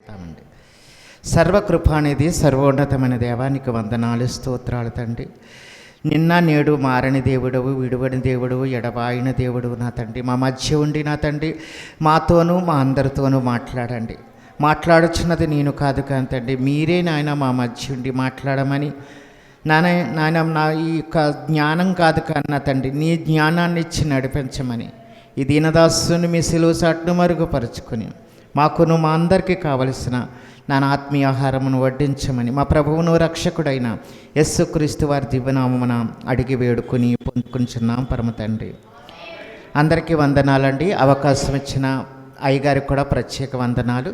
పెడతామండి. సర్వకృపానిధి సర్వోన్నతమైన దేవానికి వందనాలు, స్తోత్రాలు తండ్రి. నిన్న నేడు మారని దేవుడవు, విడువని దేవుడవు, ఎడబాయిన దేవుడు నా తండ్రి. మా మధ్య ఉండి నా తండ్రి మాతోనూ మా అందరితోనూ మాట్లాడండి. మాట్లాడుచున్నది నేను కాదు కానీ తండ్రి మీరే నాయన మా మధ్య ఉండి మాట్లాడమని నాయన నా ఈ యొక్క జ్ఞానం కాదు కానీ నా తండ్రి నీ జ్ఞానాన్ని ఇచ్చి నడిపించమని ఈ దీనదాసుని మీ సిలువ సాటును మరుగుపరుచుకొని మాకును మా అందరికీ కావలసిన నా ఆత్మీయ ఆహారమును వడ్డించమని మా ప్రభువును రక్షకుడైన యేసుక్రీస్తు వారి దివ్యనామమున అడిగి వేడుకొని పొందుకుంటున్నాం పరమ తండ్రి. అందరికీ వందనాలండి. అవకాశం ఇచ్చిన అయ్యగారికి కూడా ప్రత్యేక వందనాలు.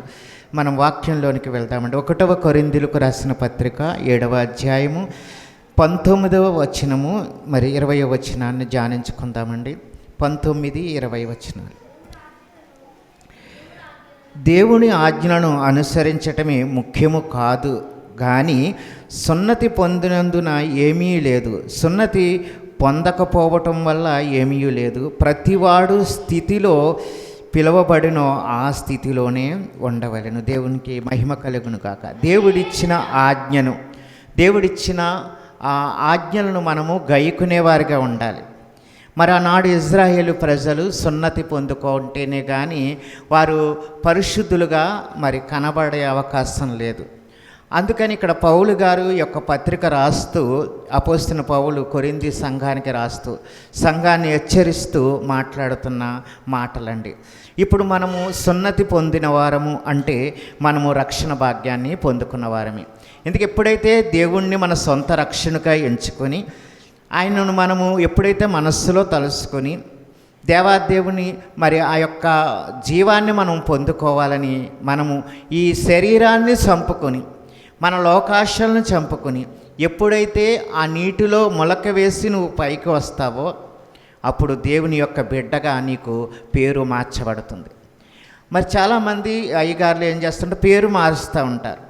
మనం వాక్యంలోనికి వెళ్తామండి. 1వ కొరింథీయులకు రాసిన పత్రిక 7వ అధ్యాయము 19వ వచనము మరి 20వ వచనాన్ని ధ్యానించుకుందామండి. 19, 20 వచనాలు. దేవుని ఆజ్ఞలను అనుసరించటమే ముఖ్యము కాదు కానీ సున్నతి పొందినందున ఏమీ లేదు, సున్నతి పొందకపోవటం వల్ల ఏమీ లేదు. ప్రతివాడు స్థితిలో పిలువబడినో ఆ స్థితిలోనే ఉండవలెను. దేవునికి మహిమ కలుగును కాక. దేవుడిచ్చిన ఆజ్ఞలను మనము గైకునేవారిగా ఉండాలి. మరి ఆనాడు ఇజ్రాయేలు ప్రజలు సున్నతి పొందుకుంటేనే కానీ వారు పరిశుద్ధులుగా మరి కనబడే అవకాశం లేదు. అందుకని ఇక్కడ పౌలు గారు యొక్క పత్రిక రాస్తూ, అపోస్తలుడైన పౌలు కొరింథీ సంఘానికి రాస్తూ సంఘాన్ని హెచ్చరిస్తూ మాట్లాడుతున్న మాటలండి. ఇప్పుడు మనము సున్నతి పొందిన వారము అంటే మనము రక్షణ భాగ్యాన్ని పొందుకున్న వారమే. ఎందుకు ఎప్పుడైతే దేవుణ్ణి మన సొంత రక్షణగా ఎంచుకొని ఆయనను మనము ఎప్పుడైతే మనస్సులో తలుసుకొని దేవాదేవుని మరి ఆ యొక్క జీవాన్ని మనం పొందుకోవాలని మనము ఈ శరీరాన్ని చంపుకొని మన లోకాశలను చంపుకొని ఎప్పుడైతే ఆ నీటిలో మొలక వేసి నువ్వు పైకి వస్తావో అప్పుడు దేవుని యొక్క బిడ్డగా నీకు పేరు మార్చబడుతుంది. మరి చాలామంది అయ్యగారులు ఏం చేస్తుంటే పేరు మారుస్తూ ఉంటారు.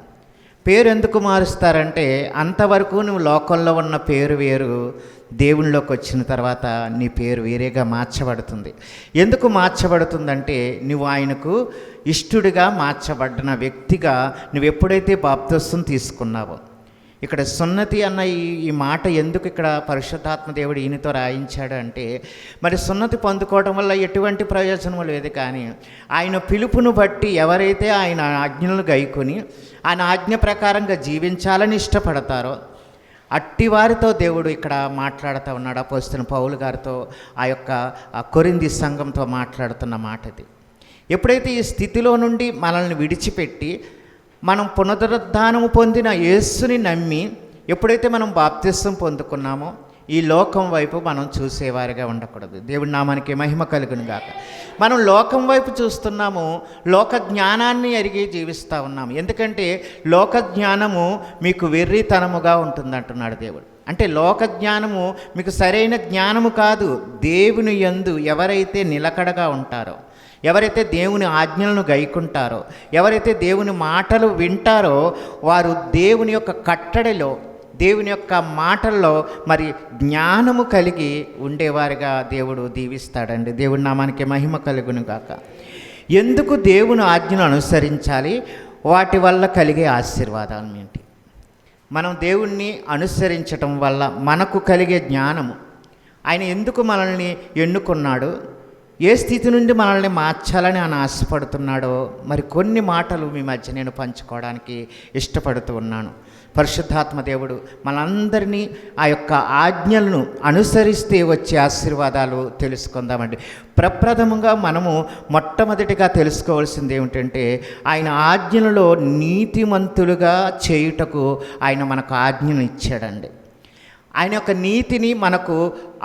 పేరు ఎందుకు మారుస్తారంటే అంతవరకు నువ్వు లోకంలో ఉన్న పేరు వేరు, దేవునిలోకి వచ్చిన తర్వాత నీ పేరు వేరేగా మార్చబడుతుంది. ఎందుకు మార్చబడుతుందంటే నువ్వు ఆయనకు ఇష్టుడిగా మార్చబడిన వ్యక్తిగా నువ్వు ఎప్పుడైతే బాప్తిస్మం తీసుకున్నావో. ఇక్కడ సున్నతి అన్న ఈ మాట ఎందుకు ఇక్కడ పరిశుద్ధాత్మ దేవుడు ఈయనతో రాయించాడు అంటే మరి సున్నతి పొందుకోవడం వల్ల ఎటువంటి ప్రయోజనం లేదు, కానీ ఆయన పిలుపును బట్టి ఎవరైతే ఆయన ఆజ్ఞలను గైకొని ఆయన ఆజ్ఞ ప్రకారంగా జీవించాలని ఇష్టపడతారో అట్టి వారితో దేవుడు ఇక్కడ మాట్లాడుతూ ఉన్నాడు. అపోస్తలుడైన పౌలు గారితో ఆ యొక్క కొరింథీ సంఘంతో మాట్లాడుతున్న మాట ఇది. ఎప్పుడైతే ఈ స్థితిలో నుండి మనల్ని విడిచిపెట్టి మనం పునరుద్ధానము పొందిన యేసుని నమ్మి ఎప్పుడైతే మనం బాప్తిస్మం పొందుకున్నామో ఈ లోకం వైపు మనం చూసేవారిగా ఉండకూడదు. దేవుడి నామానికి మహిమ కలుగును గాక. మనం లోకం వైపు చూస్తున్నాము, లోక జ్ఞానాన్ని ఎరిగి జీవిస్తూ ఉన్నాము. ఎందుకంటే లోక జ్ఞానము మీకు వెర్రితనముగా ఉంటుంది అంటున్నాడు దేవుడు. అంటే లోక జ్ఞానము మీకు సరైన జ్ఞానము కాదు. దేవుని యందు ఎవరైతే నిలకడగా ఉంటారో, ఎవరైతే దేవుని ఆజ్ఞలను గైకుంటారో, ఎవరైతే దేవుని మాటలు వింటారో వారు దేవుని యొక్క కట్టడిలో, దేవుని యొక్క మాటల్లో మరి జ్ఞానము కలిగి ఉండేవారిగా దేవుడు దీవిస్తాడండి. దేవుడి నామానికి మహిమ కలుగును గాక. ఎందుకు దేవుని ఆజ్ఞను అనుసరించాలి? వాటి వల్ల కలిగే ఆశీర్వాదాలు ఏంటి? మనం దేవుణ్ణి అనుసరించటం వల్ల మనకు కలిగే జ్ఞానము, ఆయన ఎందుకు మనల్ని ఎన్నుకున్నాడు, ఏ స్థితి నుండి మనల్ని మార్చాలని ఆయన ఆశపడుతున్నాడో మరి కొన్ని మాటలు మీ మధ్య నేను పంచుకోవడానికి ఇష్టపడుతూ ఉన్నాను. పరిశుద్ధాత్మ దేవుడు మనందరినీ ఆ యొక్క ఆజ్ఞలను అనుసరిస్తే వచ్చే ఆశీర్వాదాలు తెలుసుకుందామండి. ప్రప్రథమంగా మనము మొట్టమొదటిగా తెలుసుకోవాల్సింది ఏమిటంటే ఆయన ఆజ్ఞలలో నీతిమంతులుగా చేయుటకు ఆయన మనకు ఆజ్ఞను ఇచ్చాడండి. ఆయన యొక్క నీతిని మనకు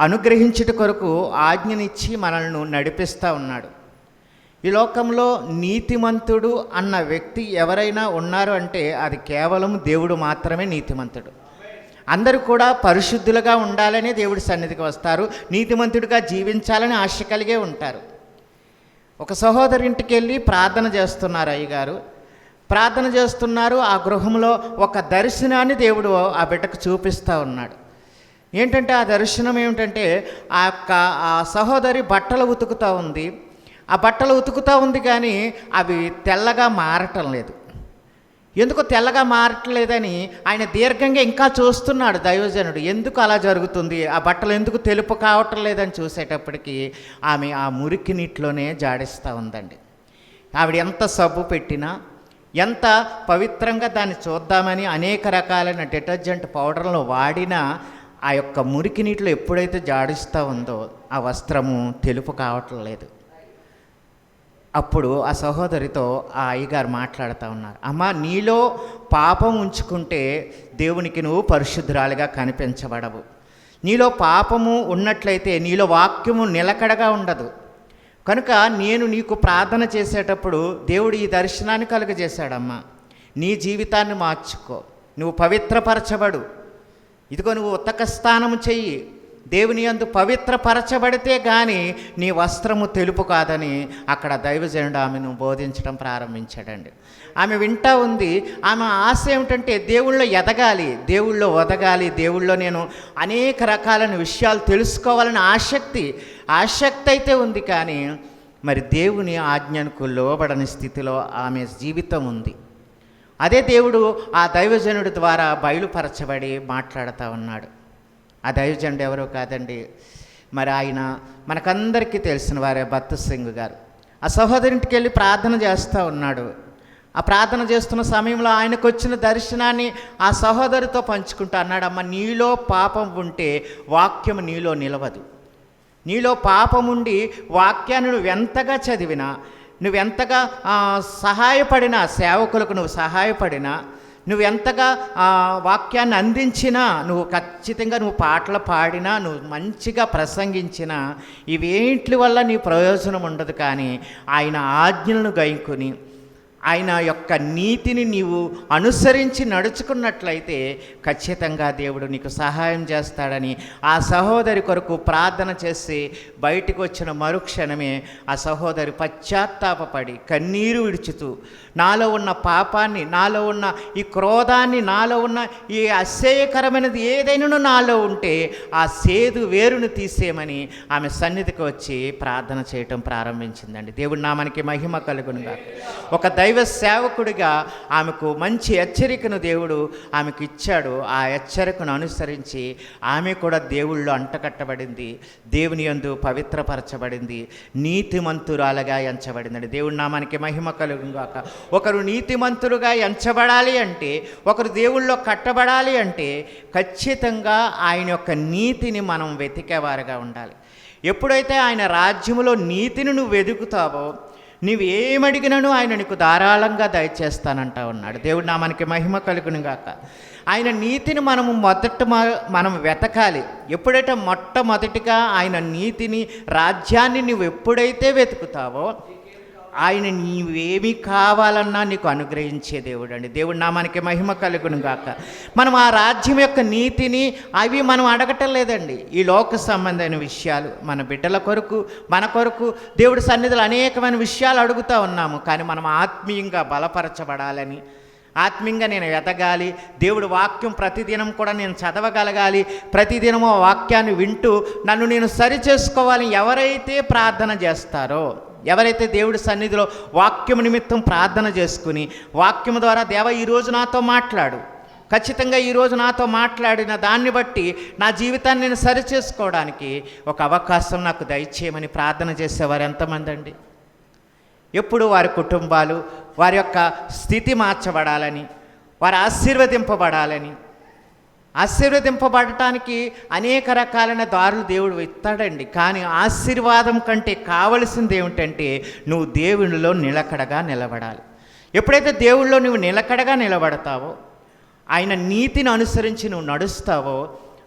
అనుగ్రహించుట కొరకు ఆజ్ఞనిచ్చి మనల్ని నడిపిస్తూ ఉన్నాడు. ఈ లోకంలో నీతిమంతుడు అన్న వ్యక్తి ఎవరైనా ఉన్నారు అంటే అది కేవలం దేవుడు మాత్రమే నీతిమంతుడు. అందరూ కూడా పరిశుద్ధులుగా ఉండాలని దేవుడి సన్నిధికి వస్తారు, నీతిమంతుడిగా జీవించాలని ఆశ కలిగే ఉంటారు. ఒక సహోదరింటికి వెళ్ళి ప్రార్థన చేస్తున్నారు అయ్యగారు, ప్రార్థన చేస్తున్నారు. ఆ గృహంలో ఒక దర్శనాన్ని దేవుడు ఆ బిడ్డకు చూపిస్తూ ఉన్నాడు. ఏంటంటే ఆ దర్శనం ఏమిటంటే ఆ సహోదరి బట్టలు ఉతుకుతూ ఉంది. ఆ బట్టలు ఉతుకుతూ ఉంది కానీ అవి తెల్లగా మారటం లేదు. ఎందుకో తెల్లగా మారట్లేదని ఆయన దీర్ఘంగా ఇంకా చూస్తున్నాడు దైవజనుడు. ఎందుకు అలా జరుగుతుంది, ఆ బట్టలు ఎందుకు తెలుపు కావటం లేదని చూసేటప్పటికి ఆమె ఆ మురికి నీటిలోనే జాడిస్తూ ఉందండి. ఆవిడ ఎంత సబ్బు పెట్టినా, ఎంత పవిత్రంగా దాన్ని చూద్దామని అనేక రకాలైన డిటర్జెంట్ పౌడర్లను వాడినా ఆ యొక్క మురికి నీటిలో ఎప్పుడైతే జాడిస్తూ ఉందో ఆ వస్త్రము తెలుపు కావటం లేదు. అప్పుడు ఆ సహోదరితో ఆ అయ్యగారు మాట్లాడుతూ ఉన్నారు. అమ్మ, నీలో పాపం ఉంచుకుంటే దేవునికి నువ్వు పరిశుద్ధురాలిగా కనిపించబడవు. నీలో పాపము ఉన్నట్లయితే నీలో వాక్యము నిలకడగా ఉండదు. కనుక నేను నీకు ప్రార్థన చేసేటప్పుడు దేవుడు ఈ దర్శనాన్ని కలుగజేశాడమ్మా. నీ జీవితాన్ని మార్చుకో, నువ్వు పవిత్రపరచబడు. ఇదిగో నువ్వు ఉతక స్నానము చెయ్యి, దేవుని యందు పవిత్రపరచబడితే కానీ నీ వస్త్రము తెలుపు కాదని అక్కడ దైవజనుడు ఆమెను బోధించడం ప్రారంభించాడండి. ఆమె వింటా ఉంది. ఆమె ఆశ ఏమిటంటే దేవుళ్ళో ఎదగాలి, దేవుళ్ళో ఒదగాలి, దేవుళ్ళో నేను అనేక రకాలైన విషయాలు తెలుసుకోవాలని ఆసక్తి అయితే ఉంది. కానీ మరి దేవుని ఆజ్ఞకు లోబడని స్థితిలో ఆమె జీవితం ఉంది. అదే దేవుడు ఆ దైవజనుడి ద్వారా బయలుపరచబడి మాట్లాడుతూ ఉన్నాడు. ఆ దైవజనుడు ఎవరో కాదండి, మరి ఆయన మనకందరికీ తెలిసిన వారే భక్త్ సింగ్ గారు. ఆ సహోదరింటికి వెళ్ళి ప్రార్థన చేస్తూ ఉన్నాడు. ఆ ప్రార్థన చేస్తున్న సమయంలో ఆయనకు వచ్చిన దర్శనాన్ని ఆ సహోదరితో పంచుకుంటూ అన్నాడు, అమ్మ, నీలో పాపం ఉంటే వాక్యం నీలో నిలవదు. నీలో పాపం ఉండి వాక్యాన్ని నువ్వెంతగా చదివినా, నువ్వెంతగా సహాయపడినా, సేవకులకు నువ్వు సహాయపడినా, నువ్వెంతగా వాక్యాన్ని అందించినా, నువ్వు ఖచ్చితంగా నువ్వు పాటలు పాడినా, నువ్వు మంచిగా ప్రసంగించినా ఇవేంటి వల్ల నీ ప్రయోజనం ఉండదు. కానీ ఆయన ఆజ్ఞలను గైకొని ఆయన యొక్క నీతిని నీవు అనుసరించి నడుచుకున్నట్లయితే ఖచ్చితంగా దేవుడు నీకు సహాయం చేస్తాడని ఆ సహోదరి కొరకు ప్రార్థన చేసి బయటికి వచ్చిన మరుక్షణమే ఆ సహోదరి పశ్చాత్తాపపడి కన్నీరు విడుచుతూ, నాలో ఉన్న పాపాన్ని, నాలో ఉన్న ఈ క్రోధాన్ని, నాలో ఉన్న ఈ అసహ్యకరమైనది ఏదైనా నాలో ఉంటే ఆ సేదు వేరును తీసేయమని ఆమె సన్నిధికి వచ్చి ప్రార్థన చేయటం ప్రారంభించిందండి. దేవుడి నామానికి మహిమ కలుగునుగా. ఒక దైవ సేవకుడిగా ఆమెకు మంచి హెచ్చరికను దేవుడు ఆమెకు ఇచ్చాడు. ఆ హెచ్చరికను అనుసరించి ఆమె కూడా దేవుళ్ళు అంటకట్టబడింది, దేవుని యందు పవిత్రపరచబడింది, నీతిమంతురాలుగా ఎంచబడిందండి. దేవుడి నామానికి మహిమ కలుగుగాక. ఒకరు నీతిమంతులుగా ఎంచబడాలి అంటే, ఒకరు దేవుళ్ళో కట్టబడాలి అంటే ఖచ్చితంగా ఆయన యొక్క నీతిని మనం వెతికేవారుగా ఉండాలి. ఎప్పుడైతే ఆయన రాజ్యములో నీతిని నువ్వు వెతుకుతావో, నీవు ఏమడిగినను ఆయన నీకు ధారాళంగా దయచేస్తానంటా ఉన్నాడు. దేవుడి నామానికి మహిమ కలుగునుగాక. ఆయన నీతిని మనం వెతకాలి. ఎప్పుడైతే మొట్టమొదటిగా ఆయన నీతిని, రాజ్యాన్ని నువ్వు ఎప్పుడైతే వెతుకుతావో ఆయన నీవేమి కావాలన్నా నీకు అనుగ్రహించే దేవుడు అండి. దేవుడి నామానికి మహిమ కలుగునుగాక. మనం ఆ రాజ్యం యొక్క నీతిని అవి మనం అడగటం లేదండి. ఈ లోక సంబంధమైన విషయాలు మన బిడ్డల కొరకు, మన కొరకు దేవుడి సన్నిధిలో అనేకమైన విషయాలు అడుగుతూ ఉన్నాము. కానీ మనం ఆత్మీయంగా బలపరచబడాలని, ఆత్మీయంగా నేను ఎదగాలి, దేవుడి వాక్యం ప్రతిదినం కూడా నేను చదవగలగాలి, ప్రతిదినము వాక్యాన్ని వింటూ నన్ను నేను సరి చేసుకోవాలని ఎవరైతే ప్రార్థన చేస్తారో, ఎవరైతే దేవుడి సన్నిధిలో వాక్యము నిమిత్తం ప్రార్థన చేసుకుని వాక్యము ద్వారా దేవా ఈరోజు నాతో మాట్లాడు, ఖచ్చితంగా ఈరోజు నాతో మాట్లాడిన దాన్ని బట్టి నా జీవితాన్ని నేను సరి చేసుకోవడానికి ఒక అవకాశం నాకు దయచేయమని ప్రార్థన చేసేవారు ఎంతమంది అండి? ఎప్పుడు వారి కుటుంబాలు, వారి యొక్క స్థితి మార్చబడాలని, వారు ఆశీర్వదింపబడటానికి అనేక రకాలైన దారులు దేవుడు ఇస్తాడండి. కానీ ఆశీర్వాదం కంటే కావలసింది ఏమిటంటే నువ్వు దేవునిలో నిలకడగా నిలబడాలి. ఎప్పుడైతే దేవుళ్ళో నువ్వు నిలకడగా నిలబడతావో, ఆయన నీతిని అనుసరించి నువ్వు నడుస్తావో,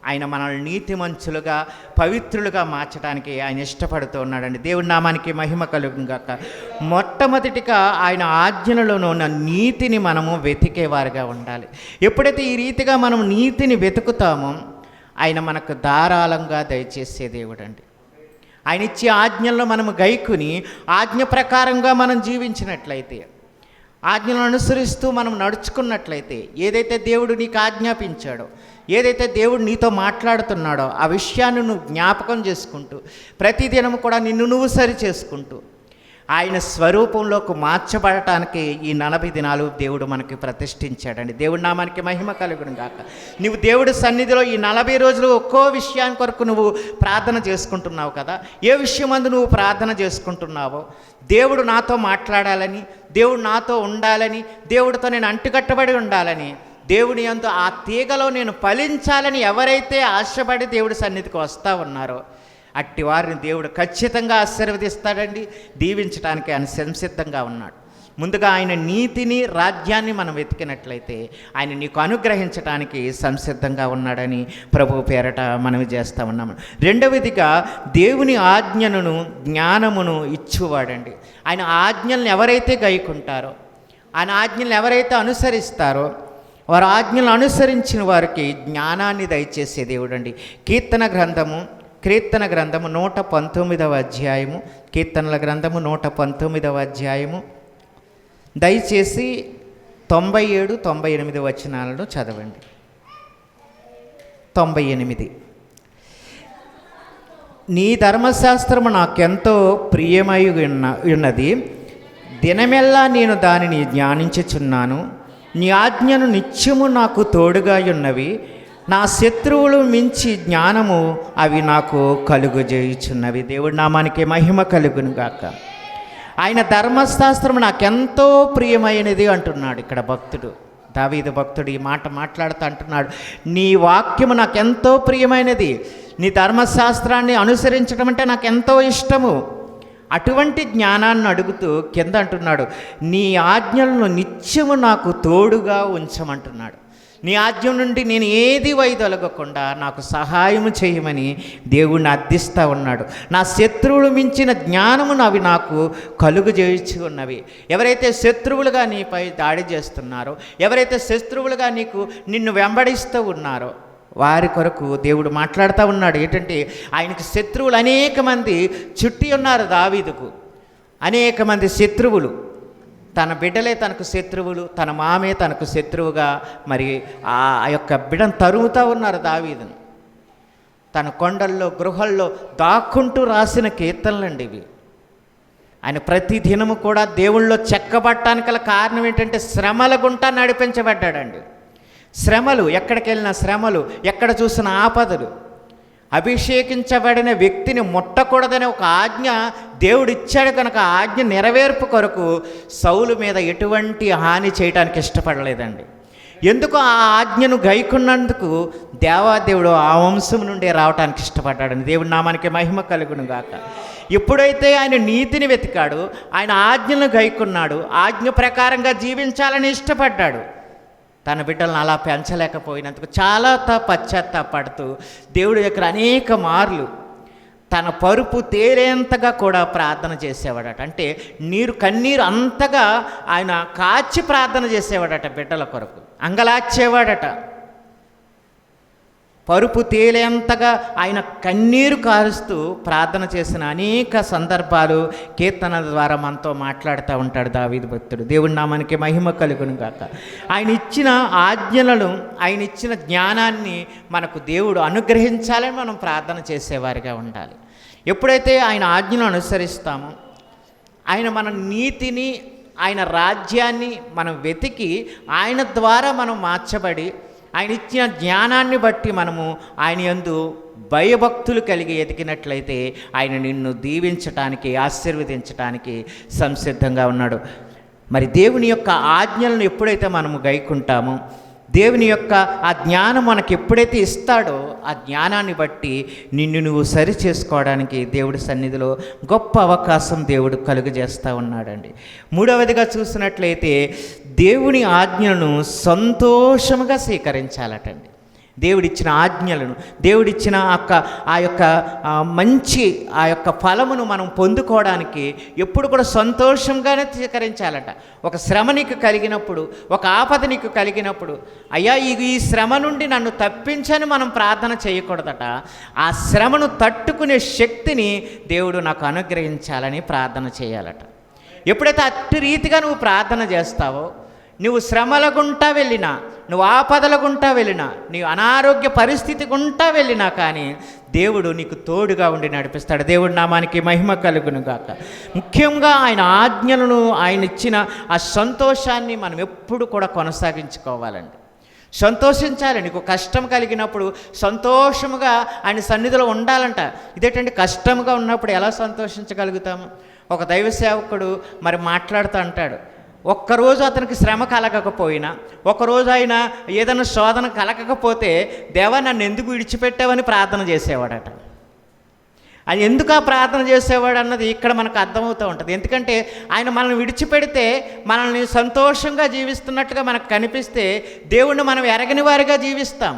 ఆయన మనల్ని నీతిమంతులుగా, పవిత్రులుగా మార్చడానికి ఆయన ఇష్టపడుతూ ఉన్నాడండి. దేవుడి నామానికి మహిమ కలుగుగాక. మొట్టమొదటిగా ఆయన ఆజ్ఞలలో ఉన్న నీతిని మనము వెతికేవారుగా ఉండాలి. ఎప్పుడైతే ఈ రీతిగా మనం నీతిని వెతుకుతామో ఆయన మనకు ధారాళంగా దయచేసే దేవుడు అండి. ఆయన ఇచ్చే ఆజ్ఞల్లో మనము గైకుని ఆజ్ఞ ప్రకారంగా మనం జీవించినట్లయితే, ఆజ్ఞలను అనుసరిస్తూ మనం నడుచుకున్నట్లయితే, ఏదైతే దేవుడు నీకు ఆజ్ఞాపించాడో, ఏదైతే దేవుడు నీతో మాట్లాడుతున్నాడో ఆ విషయాన్ని నువ్వు జ్ఞాపకం చేసుకుంటూ ప్రతిదినం కూడా నిన్ను నువ్వు సరి చేసుకుంటూ ఆయన స్వరూపంలోకి మార్చబడటానికి ఈ 40 దినాలు దేవుడు మనకి ప్రతిష్ఠించాడండి. దేవుడి నామానికి మహిమ కలుగును గాక. నువ్వు దేవుడి సన్నిధిలో ఈ 40 రోజులు ఒక్కో విషయాన్ని కొరకు నువ్వు ప్రార్థన చేసుకుంటున్నావు కదా. ఏ విషయమందు నువ్వు ప్రార్థన చేసుకుంటున్నావో, దేవుడు నాతో మాట్లాడాలని, దేవుడు నాతో ఉండాలని, దేవుడితో నేను అంటుకట్టబడి ఉండాలని, దేవుని యందు ఆ తీగలో నేను ఫలించాలని ఎవరైతే ఆశపడి దేవుడి సన్నిధికి వస్తూ ఉన్నారో అట్టి వారిని దేవుడు ఖచ్చితంగా ఆశీర్వదిస్తాడండి. దీవించడానికి ఆయన సంసిద్ధంగా ఉన్నాడు. ముందుగా ఆయన నీతిని, రాజ్యాన్ని మనం వెతికినట్లయితే ఆయన నీకు అనుగ్రహించడానికి సంసిద్ధంగా ఉన్నాడని ప్రభువు పేరట మనవి చేస్తూ ఉన్నాము. రెండవదిగా దేవుని ఆజ్ఞలను, జ్ఞానమును ఇచ్చువాడండి. ఆయన ఆజ్ఞలను ఎవరైతే గైకుంటారో, ఆయన ఆజ్ఞలను ఎవరైతే అనుసరిస్తారో, వారు ఆజ్ఞలను అనుసరించిన వారికి జ్ఞానాన్ని దయచేసే దేవుడు అండి. కీర్తన గ్రంథము 119వ అధ్యాయము, కీర్తనల గ్రంథము 119వ అధ్యాయము, దయచేసి 97, 98 వచనాలను చదవండి. 98. నీ ధర్మశాస్త్రము నాకెంతో ప్రియమై ఉన్నది, దినమెల్లా నేను దానిని ధ్యానించుచున్నాను. నీ ఆజ్ఞను నిత్యము నాకు తోడుగా ఉన్నవి, నా శత్రువులు మించి జ్ఞానము అవి నాకు కలుగజేయుచున్నవి. దేవుడి నామానికి మహిమ కలుగును గాక. ఆయన ధర్మశాస్త్రం నాకెంతో ప్రియమైనది అంటున్నాడు ఇక్కడ భక్తుడు, దావీదు భక్తుడు ఈ మాట మాట్లాడుతూ అంటున్నాడు, నీ వాక్యము నాకెంతో ప్రియమైనది, నీ ధర్మశాస్త్రాన్ని అనుసరించడం అంటే నాకెంతో ఇష్టము. అటువంటి జ్ఞానాన్ని అడుగుతూ కింద అంటున్నాడు, నీ ఆజ్ఞలను నిత్యము నాకు తోడుగా ఉంచమంటున్నాడు. నీ ఆజ్ఞ నుండి నేను ఏది వైదొలగకుండా నాకు సహాయము చేయమని దేవుణ్ణి అర్థిస్తూ ఉన్నాడు. నా శత్రువులు మించిన జ్ఞానమును అవి నాకు కలుగజేయచ్చు ఉన్నవి. ఎవరైతే శత్రువులుగా నీపై దాడి చేస్తున్నారో, ఎవరైతే శత్రువులుగా నిన్ను వెంబడిస్తూ ఉన్నారో వారి కొరకు దేవుడు మాట్లాడుతూ ఉన్నాడు. ఏంటంటే ఆయనకు శత్రువులు అనేక మంది చుట్టి ఉన్నారు. దావీదుకు అనేక మంది శత్రువులు, తన బిడ్డలే తనకు శత్రువులు, తన మామే తనకు శత్రువుగా మరి ఆ యొక్క బిడ్డను తరుముతూ ఉన్నారు దావీదును. తన కొండల్లో, గృహల్లో దాక్కుంటూ రాసిన కీర్తనలండి ఇవి. ఆయన ప్రతి దినము కూడా దేవుళ్ళలో చెక్కబట్టడానికి గల కారణం ఏంటంటే శ్రమల గుంట నడిపించబడ్డాడండి. శ్రమలు, ఎక్కడికి వెళ్ళిన శ్రమలు, ఎక్కడ చూసిన ఆపదలు. అభిషేకించబడిన వ్యక్తిని ముట్టకూడదనే ఒక ఆజ్ఞ దేవుడు ఇచ్చాడు కనుక ఆజ్ఞ నెరవేర్పు కొరకు సౌలు మీద ఎటువంటి హాని చేయడానికి ఇష్టపడలేదండి. ఎందుకు ఆ ఆజ్ఞను గైకున్నందుకు దేవాదేవుడు ఆ వంశం నుండే రావడానికి ఇష్టపడ్డాడని దేవుడి నామానికి మహిమ కలుగును గాక. ఎప్పుడైతే ఆయన నీతిని వెతికాడు, ఆయన ఆజ్ఞను గైకున్నాడు, ఆజ్ఞ ప్రకారంగా జీవించాలని ఇష్టపడ్డాడు, తన బిడ్డలను అలా పెంచలేకపోయినందుకు చాలా పశ్చాత్తాపడుతూ దేవుడి దగ్గర అనేక మార్లు తన పరుపు తేలేంతగా కూడా ప్రార్థన చేసేవాడట. అంటే కన్నీరు అంతగా ఆయన కాచి ప్రార్థన చేసేవాడట, బిడ్డల కొరకు అంగలార్చేవాడట. పరుపు తేలేంతగా ఆయన కన్నీరు కారుస్తూ ప్రార్థన చేసిన అనేక సందర్భాలు కీర్తన ద్వారా మనతో మాట్లాడుతూ ఉంటాడు దావీదు భక్తుడు. దేవుడి నామానికి మహిమ కలుగును గాక. ఆయన ఇచ్చిన ఆజ్ఞలను, ఆయన ఇచ్చిన జ్ఞానాన్ని మనకు దేవుడు అనుగ్రహించాలని మనం ప్రార్థన చేసేవారిగా ఉండాలి. ఎప్పుడైతే ఆయన ఆజ్ఞను అనుసరిస్తామో, ఆయన మన నీతిని, ఆయన రాజ్యాన్ని మనం వెతికి ఆయన ద్వారా మనం మార్చబడి ఆయన ఇచ్చిన జ్ఞానాన్ని బట్టి మనము ఆయన యందు భయభక్తులు కలిగి ఎదిగినట్లయితే ఆయన నిన్ను దీవించటానికి, ఆశీర్వదించటానికి సంసిద్ధంగా ఉన్నాడు. మరి దేవుని యొక్క ఆజ్ఞలను ఎప్పుడైతే మనము గైకుంటామో, దేవుని యొక్క ఆ జ్ఞానం మనకు ఎప్పుడైతే ఇస్తాడో ఆ జ్ఞానాన్ని బట్టి నిన్ను నువ్వు సరి చేసుకోవడానికి దేవుడి సన్నిధిలో గొప్ప అవకాశం దేవుడు కలుగజేస్తూ ఉన్నాడండి. మూడవదిగా చూసినట్లయితే దేవుని ఆజ్ఞలను సంతోషముగా స్వీకరించాలటండి. దేవుడిచ్చిన ఆజ్ఞలను, దేవుడిచ్చిన ఆ యొక్క మంచి ఆ యొక్క ఫలమును మనం పొందుకోవడానికి ఎప్పుడు కూడా సంతోషంగానే స్వీకరించాలట. ఒక శ్రమ నీకు కలిగినప్పుడు, ఒక ఆపద నీకు కలిగినప్పుడు, అయ్యా ఈ శ్రమ నుండి నన్ను తప్పించని మనం ప్రార్థన చేయకూడదట. ఆ శ్రమను తట్టుకునే శక్తిని దేవుడు నాకు అనుగ్రహించాలని ప్రార్థన చేయాలట. ఎప్పుడైతే అట్టి రీతిగా నువ్వు ప్రార్థన చేస్తావో, నువ్వు శ్రమల గుంటా వెళ్ళినా, నువ్వు ఆపదల గుంటా వెళ్ళినా, నీవు అనారోగ్య పరిస్థితి గుంటా వెళ్ళినా కానీ దేవుడు నీకు తోడుగా ఉండి నడిపిస్తాడు. దేవుడి నామానికి మహిమ కలుగును గాక. ముఖ్యంగా ఆయన ఆజ్ఞలను, ఆయన ఇచ్చిన ఆ సంతోషాన్ని మనం ఎప్పుడు కూడా కొనసాగించుకోవాలండి. సంతోషించాలి. నీకు కష్టం కలిగినప్పుడు సంతోషముగా ఆయన సన్నిధిలో ఉండాలంట. ఇదేంటంటే కష్టంగా ఉన్నప్పుడు ఎలా సంతోషించగలుగుతాము? ఒక దైవ సేవకుడు మరి మాట్లాడుతూ అంటాడు, ఒక్కరోజు అతనికి శ్రమ కలగకపోయినా, ఒకరోజు ఆయన ఏదైనా శోధన కలగకపోతే, దేవా నన్ను ఎందుకు విడిచిపెట్టావని ప్రార్థన చేసేవాడట. అది ఎందుకు ఆ ప్రార్థన చేసేవాడు అన్నది ఇక్కడ మనకు అర్థమవుతూ ఉంటుంది. ఎందుకంటే ఆయన మనల్ని విడిచిపెడితే మనల్ని సంతోషంగా జీవిస్తున్నట్టుగా మనకు కనిపిస్తే దేవుణ్ణి మనం ఎరగని వారిగా జీవిస్తాం.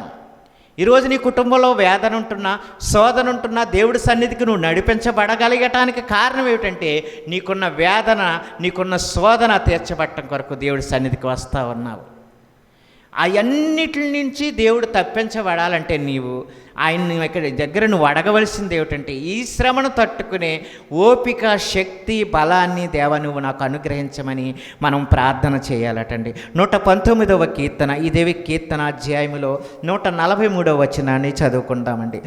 ఈరోజు నీ కుటుంబంలో వేదన ఉంటున్నా, శోధన ఉంటున్నా, దేవుడి సన్నిధికి నువ్వు నడిపించబడగలిగటానికి కారణం ఏమిటంటే నీకున్న వేదన, నీకున్న శోధన తీర్చబట్టడం కొరకు దేవుడి సన్నిధికి వస్తూ ఉన్నావు. అవన్నిటి నుంచి దేవుడు తప్పించబడాలంటే నీవు ఆయన్ని ఇక్కడ దగ్గర నువ్వు అడగవలసింది ఏమిటంటే, ఈ శ్రమను తట్టుకునే ఓపిక, శక్తి, బలాన్ని దేవా నువ్వు నాకు అనుగ్రహించమని మనం ప్రార్థన చేయాలటండి. 119వ కీర్తన, ఈ దేవి కీర్తన అధ్యాయములో 143వ వచనాన్ని చదువుకుందామండి.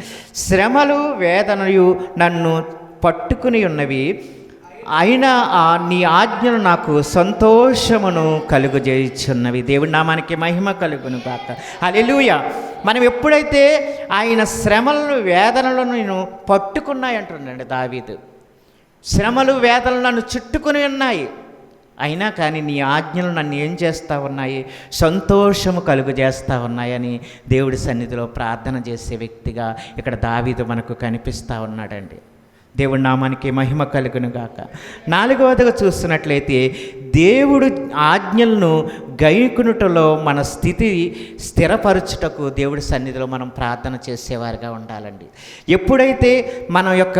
శ్రమలు వేదనయు నన్ను పట్టుకుని ఉన్నవి, అయినా నీ ఆజ్ఞలు నాకు సంతోషమును కలుగజేయుచున్నవి. దేవుడి నామానికి మహిమ కలుగును గాక. హల్లెలూయా. మనం ఎప్పుడైతే ఆయన శ్రమలను, వేదనలను నేను పట్టుకున్నాయంటుండండి దావీదు. శ్రమలు, వేదనలు నన్ను చుట్టుకుని ఉన్నాయి, అయినా కానీ నీ ఆజ్ఞలు నన్ను ఏం చేస్తూ ఉన్నాయి? సంతోషము కలుగజేస్తూ ఉన్నాయని దేవుడి సన్నిధిలో ప్రార్థన చేసే వ్యక్తిగా ఇక్కడ దావీదు మనకు కనిపిస్తూ ఉన్నాడండి. దేవుడి నామానికి మహిమ కలుగును గాక. 4వదిగా చూస్తున్నట్లయితే, దేవుడు ఆజ్ఞలను గైకొనుటలో మన స్థితి స్థిరపరచుటకు దేవుడి సన్నిధిలో మనం ప్రార్థన చేసేవారిగా ఉండాలండి. ఎప్పుడైతే మన యొక్క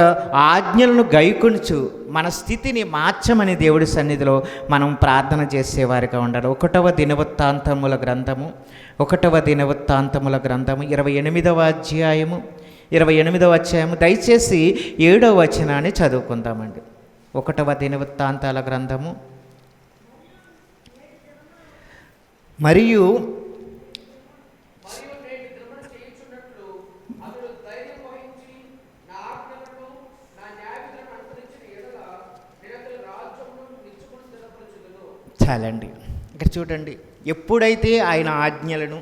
ఆజ్ఞలను గైకొనుచు మన స్థితిని మార్చమని దేవుడి సన్నిధిలో మనం ప్రార్థన చేసేవారిగా ఉండాలి. 1వ దినవృత్తాంతముల గ్రంథము 28వ అధ్యాయము 28వ అధ్యాయము దయచేసి 7వ వచనాన్ని చదువుకుందామండి. 1వ దినవృత్తాంతాల గ్రంథము. మరియు చాలండి. ఇక్కడ చూడండి, ఎప్పుడైతే ఆయన ఆజ్ఞలను,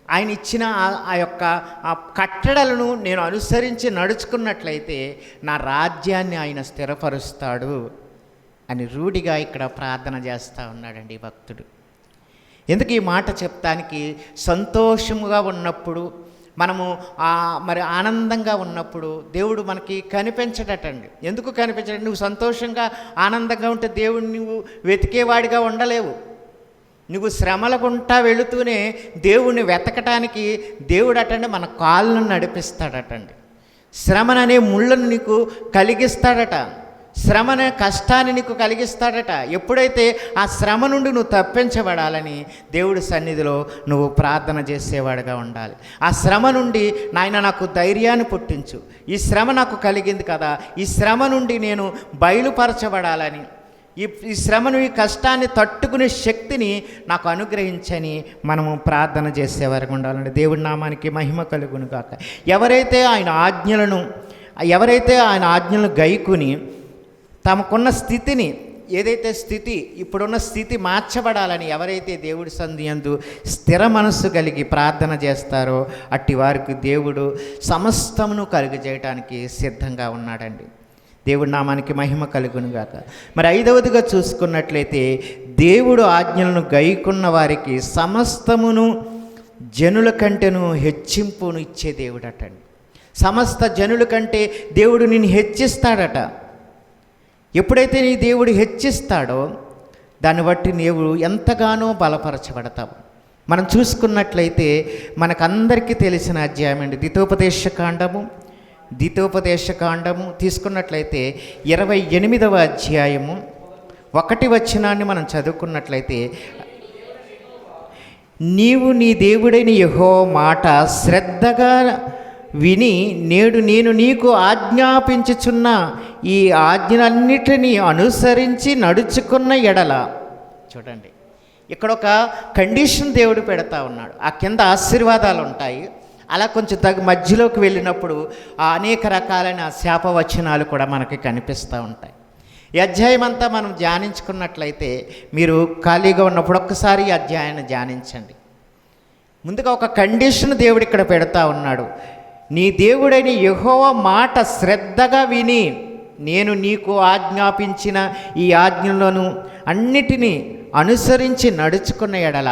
ఆయన ఇచ్చిన ఆ యొక్క ఆ కట్టడలను నేను అనుసరించి నడుచుకున్నట్లయితే నా రాజ్యాన్ని ఆయన స్థిరపరుస్తాడు అని రూఢిగా ఇక్కడ ప్రార్థన చేస్తూ ఉన్నాడండి భక్తుడు. ఎందుకు ఈ మాట చెప్తానికి? సంతోషముగా ఉన్నప్పుడు, మనము మరి ఆనందంగా ఉన్నప్పుడు దేవుడు మనకి కనిపించడటండి. ఎందుకు కనిపించడం? నువ్వు సంతోషంగా ఆనందంగా ఉంటే దేవుడు నువ్వు వెతికేవాడిగా ఉండలేవు. నువ్వు శ్రమల గుంటా వెళుతూనే దేవుణ్ణి వెతకటానికి దేవుడు అటండి మన కాళ్ళను నడిపిస్తాడటండి. శ్రమననే ముళ్ళను నీకు కలిగిస్తాడట, శ్రమనే కష్టాన్ని నీకు కలిగిస్తాడట. ఎప్పుడైతే ఆ శ్రమ నుండి నువ్వు తప్పించబడాలని దేవుడి సన్నిధిలో నువ్వు ప్రార్థన చేసేవాడుగా ఉండాలి. ఆ శ్రమ నుండి నాయన నాకు ధైర్యాన్ని పుట్టించు, ఈ శ్రమ నాకు కలిగింది కదా, ఈ శ్రమ నుండి నేను బయలుపరచబడాలని, ఈ శ్రమను, ఈ కష్టాన్ని తట్టుకునే శక్తిని నాకు అనుగ్రహించని మనము ప్రార్థన చేసేవారికి ఉండాలండి. దేవుడి నామానికి మహిమ కలుగును గాక. ఎవరైతే ఆయన ఆజ్ఞలను గైకుని తమకున్న స్థితిని, ఏదైతే స్థితి ఇప్పుడున్న స్థితి మార్చబడాలని ఎవరైతే దేవుడి సన్నిధియందు స్థిర మనస్సు కలిగి ప్రార్థన చేస్తారో అట్టి వారికి దేవుడు సమస్తమును కలుగజేయటానికి సిద్ధంగా ఉన్నాడండి. దేవుడి నామానికి మహిమ కలుగును గాక. మరి 5వదిగా చూసుకున్నట్లయితే, దేవుడు ఆజ్ఞలను గైకున్న వారికి సమస్తమును జనుల కంటేను హెచ్చింపును ఇచ్చే దేవుడు అటండి. సమస్త జనుల కంటే దేవుడు నిన్ను హెచ్చిస్తాడట. ఎప్పుడైతే నీ దేవుడు హెచ్చిస్తాడో దాన్ని బట్టి నీవు ఎంతగానో బలపరచబడతావు. మనం చూసుకున్నట్లయితే మనకందరికీ తెలిసిన అధ్యాయం అండి ద్వితోపదేశకాండము తీసుకున్నట్లయితే 28వ అధ్యాయము 1 వచనాన్ని మనం చదువుకున్నట్లయితే, నీవు నీ దేవుడైన యెహోవా మాట శ్రద్ధగా విని నేడు నేను నీకు ఆజ్ఞాపించుచున్న ఈ ఆజ్ఞలన్నిటినీ అనుసరించి నడుచుకున్న ఎడల. చూడండి, ఇక్కడ ఒక కండిషన్ దేవుడు పెడతా ఉన్నాడు. ఆ కింద ఆశీర్వాదాలు ఉంటాయి, అలా కొంచెం మధ్యలోకి వెళ్ళినప్పుడు ఆ అనేక రకాలైన శాపవచనాలు కూడా మనకి కనిపిస్తూ ఉంటాయి. ఈ అధ్యాయం అంతా మనం ధ్యానించుకున్నట్లయితే మీరు ఖాళీగా ఉన్నప్పుడు ఒక్కసారి ఈ అధ్యాయాన్ని ధ్యానించండి. ముందుగా ఒక కండిషన్ దేవుడు ఇక్కడ పెడతా ఉన్నాడు. నీ దేవుడైన యెహోవా మాట శ్రద్ధగా విని నేను నీకు ఆజ్ఞాపించిన ఈ ఆజ్ఞలను అన్నిటినీ అనుసరించి నడుచుకున్న ఎడల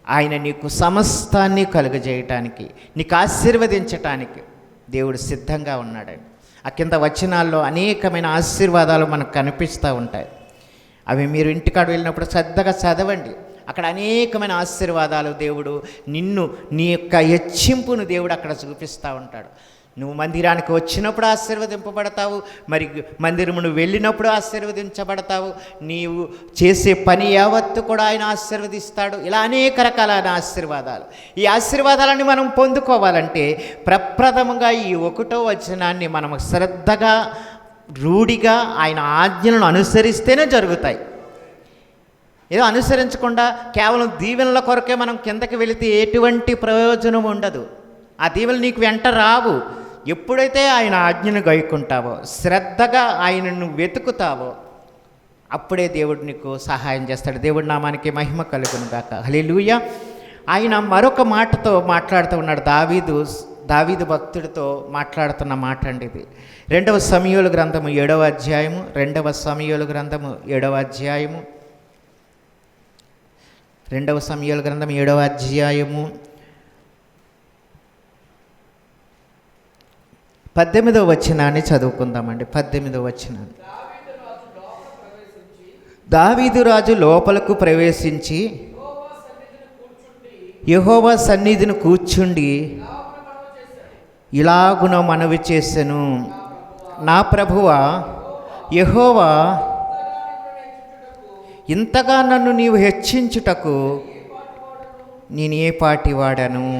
ఆయన నీకు సమస్తాన్ని కలుగజేయటానికి, నీకు ఆశీర్వదించటానికి దేవుడు సిద్ధంగా ఉన్నాడండి. ఆ కింద వచనాల్లో అనేకమైన ఆశీర్వాదాలు మనకు కనిపిస్తూ ఉంటాయి. అవి మీరు ఇంటికాడ వెళ్ళినప్పుడు శ్రద్ధగా చదవండి. అక్కడ అనేకమైన ఆశీర్వాదాలు దేవుడు నీ యొక్క హెచ్చింపును దేవుడు అక్కడ చూపిస్తూ ఉంటాడు. నువ్వు మందిరానికి వచ్చినప్పుడు ఆశీర్వదింపబడతావు, మరి మందిరము నువ్వు వెళ్ళినప్పుడు ఆశీర్వదించబడతావు, నీవు చేసే పని యావత్తు కూడా ఆయన ఆశీర్వదిస్తాడు. ఇలా అనేక రకాలైన ఆశీర్వాదాలు. ఈ ఆశీర్వాదాలని మనం పొందుకోవాలంటే ప్రప్రథమంగా ఈ 1వ వచనాన్ని మనం శ్రద్ధగా రూఢిగా ఆయన ఆజ్ఞలను అనుసరిస్తేనే జరుగుతాయి. ఏదో అనుసరించకుండా కేవలం దీవెనల కొరకే మనం కిందకి వెళితే ఎటువంటి ప్రయోజనం ఉండదు. ఆ దీవెనలు నీకు వెంట రావు. ఎప్పుడైతే ఆయన ఆజ్ఞను గైకుంటావో, శ్రద్ధగా ఆయనను వెతుకుతావో, అప్పుడే దేవుడు నీకు సహాయం చేస్తాడు. దేవుడి నామానికి మహిమ కలుగును గాక. హల్లెలూయా. ఆయన మరొక మాటతో మాట్లాడుతూ ఉన్నాడు. దావీదు భక్తుడితో మాట్లాడుతున్న మాట అండి ఇది. 2వ సమూయేలు గ్రంథము 7వ అధ్యాయము 2వ సమూయేలు గ్రంథము 7వ అధ్యాయము 2వ సమూయేలు గ్రంథం 7వ అధ్యాయము 18వ వచనాన్ని చదువుకుందామండి. 18వ వచనాన్ని. దావీదు రాజు లోపలకు ప్రవేశించి యెహోవా సన్నిధిని కూర్చుండి ఇలాగున మనవి చేసెను, నా ప్రభువా యెహోవా, ఇంతగా నన్ను నీవు హెచ్చించుటకు నేను ఏ పాటి వాడను,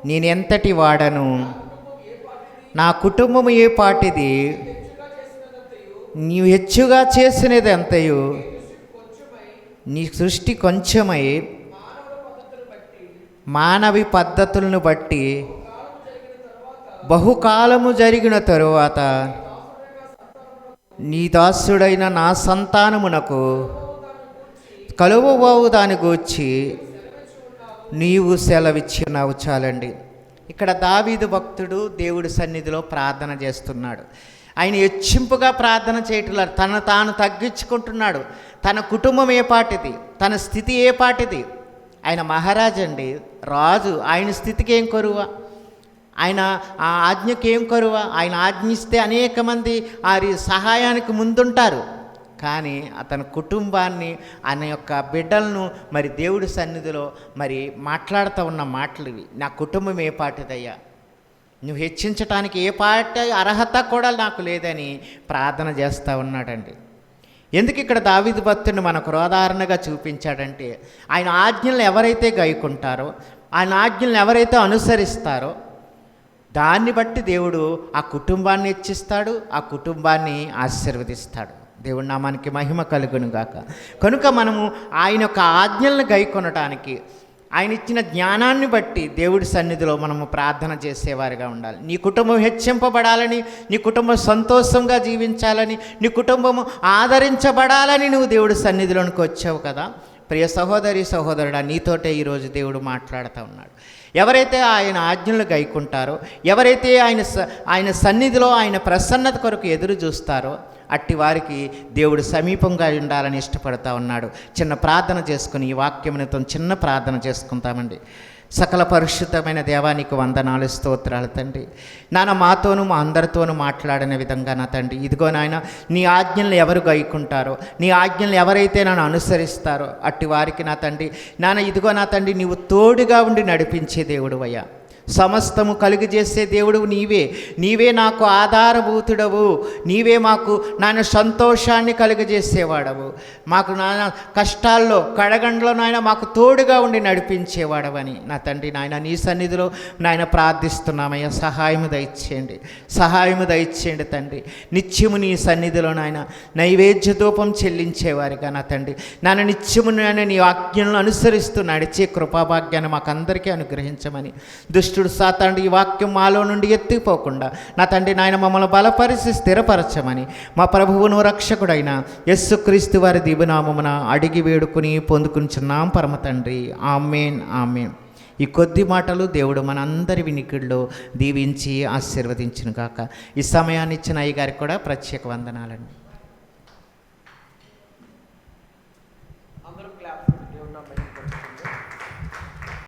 నేనెంతటి వాడను, నా కుటుంబం ఏ పాటిది, నీవు హెచ్చుగా చేసినది ఎంతయు, నీ సృష్టి కొంచెమై మానవి పద్ధతులను బట్టి బహుకాలము జరిగిన తరువాత నీ దాసుడైన నా సంతానమునకు కలువబావు దాని గూర్చి నీవు సెలవిచ్చినావు. చాలండి. ఇక్కడ దావీదు భక్తుడు దేవుడి సన్నిధిలో ప్రార్థన చేస్తున్నాడు. ఆయన హెచ్చింపుగా ప్రార్థన చేయట్లేదు, తను తాను తగ్గించుకుంటున్నాడు. తన కుటుంబం ఏ పాటిది, తన స్థితి ఏ పాటిది. ఆయన మహారాజు అండి, రాజు. ఆయన స్థితికి ఏం కొరువా, ఆయన ఆ ఆజ్ఞకి ఏం కొరువా. ఆయన ఆజ్ఞిస్తే అనేక మంది ఆ సహాయానికి ముందుంటారు. కానీ అతని కుటుంబాన్ని, ఆయన యొక్క బిడ్డలను మరి దేవుడి సన్నిధిలో మరి మాట్లాడుతూ ఉన్న మాటలు ఇవి. నా కుటుంబం ఏ పాటిదయ్యా, నువ్వు హెచ్చించటానికి ఏ పాటి అర్హత కూడా నాకు లేదని ప్రార్థన చేస్తూ ఉన్నాడండి. ఎందుకు ఇక్కడ దావీదు భక్తుడిని మనకు ఉదాహరణగా చూపించాడంటే, ఆయన ఆజ్ఞలను ఎవరైతే గైకుంటారో, ఆయన ఆజ్ఞలను ఎవరైతే అనుసరిస్తారో దాన్ని బట్టి దేవుడు ఆ కుటుంబాన్ని హెచ్చిస్తాడు, ఆ కుటుంబాన్ని ఆశీర్వదిస్తాడు. దేవుడి నామానికి మహిమ కలుగును గాక. కనుక మనము ఆయన యొక్క ఆజ్ఞలను గైకొనటానికి, ఆయన ఇచ్చిన జ్ఞానాన్ని బట్టి దేవుడి సన్నిధిలో మనము ప్రార్థన చేసేవారిగా ఉండాలి. నీ కుటుంబం హెచ్చింపబడాలని, నీ కుటుంబం సంతోషంగా జీవించాలని, నీ కుటుంబము ఆదరించబడాలని నువ్వు దేవుడి సన్నిధిలోనికి వచ్చావు కదా. ప్రియ సహోదరి సహోదరుడా, నీతోటే ఈరోజు దేవుడు మాట్లాడుతూ ఉన్నాడు. ఎవరైతే ఆయన ఆజ్ఞలు గైకుంటారో, ఎవరైతే ఆయన సన్నిధిలో ఆయన ప్రసన్నత కొరకు ఎదురు చూస్తారో అట్టి వారికి దేవుడు సమీపంగా ఉండాలని ఇష్టపడతా ఉన్నాడు. చిన్న ప్రార్థన చేసుకుని ఈ వాక్యమునితో చిన్న ప్రార్థన చేసుకుంటామండి. సకల పరిశుద్ధమైన దేవానికి వందనాలు, స్తోత్రాలు తండ్రి. నాన్న, మాతోనూ మా అందరితోనూ మాట్లాడిన విధంగా నా తండ్రి, ఇదిగో నాయన, నీ ఆజ్ఞలను ఎవరు గైకుంటారో, నీ ఆజ్ఞలను ఎవరైతే నన్ను అనుసరిస్తారో అట్టి వారికి నా తండ్రి, నాన్న ఇదిగో నా తండ్రి, నీవు తోడుగా ఉండి నడిపించే దేవుడు అయ్యా. సమస్తము కలుగజేసే దేవుడు నీవే నాకు ఆధారభూతుడవు, నీవే మాకు నాయన సంతోషాన్ని కలుగజేసేవాడవు, మాకు నాయన కష్టాల్లో కడగండ్లో నాయన మాకు తోడుగా ఉండి నడిపించేవాడవని నా తండ్రి నాయన నీ సన్నిధిలో నాయన ప్రార్థిస్తున్నామయ్యా. సహాయము దయచేయండి తండ్రి. నిత్యము నీ సన్నిధిలో నాయన నైవేద్య ధూపం చెల్లించేవారిగా నా తండ్రి నాన్న నిత్యము నాయన నీ ఆజ్ఞలను అనుసరిస్తూ నడిచే కృపాభాగ్యాన్ని మాకందరికీ అనుగ్రహించమని, దుష్ట దుష్టుడు సాతానుడు ఈ వాక్యం మాలో నుండి ఎత్తిపోకుండా నా తండ్రి నాయన మమ్మల్ని బలపరిచి స్థిరపరచమని మా ప్రభువును రక్షకుడైన యేసుక్రీస్తు వారి దివ్యనామమున అడిగి వేడుకుని పొందుకుంటున్నాం పరమ తండ్రి. ఆమేన్, ఆమేన్. ఈ కొద్ది మాటలు దేవుడు మనందరి వినికిడిలో దీవించి ఆశీర్వదించును గాక. ఈ సమయాన్ని ఇచ్చిన అయ్య గారికి కూడా ప్రత్యేక వందనాలండి. అందరూ క్లాప్స్ దేవుడు నా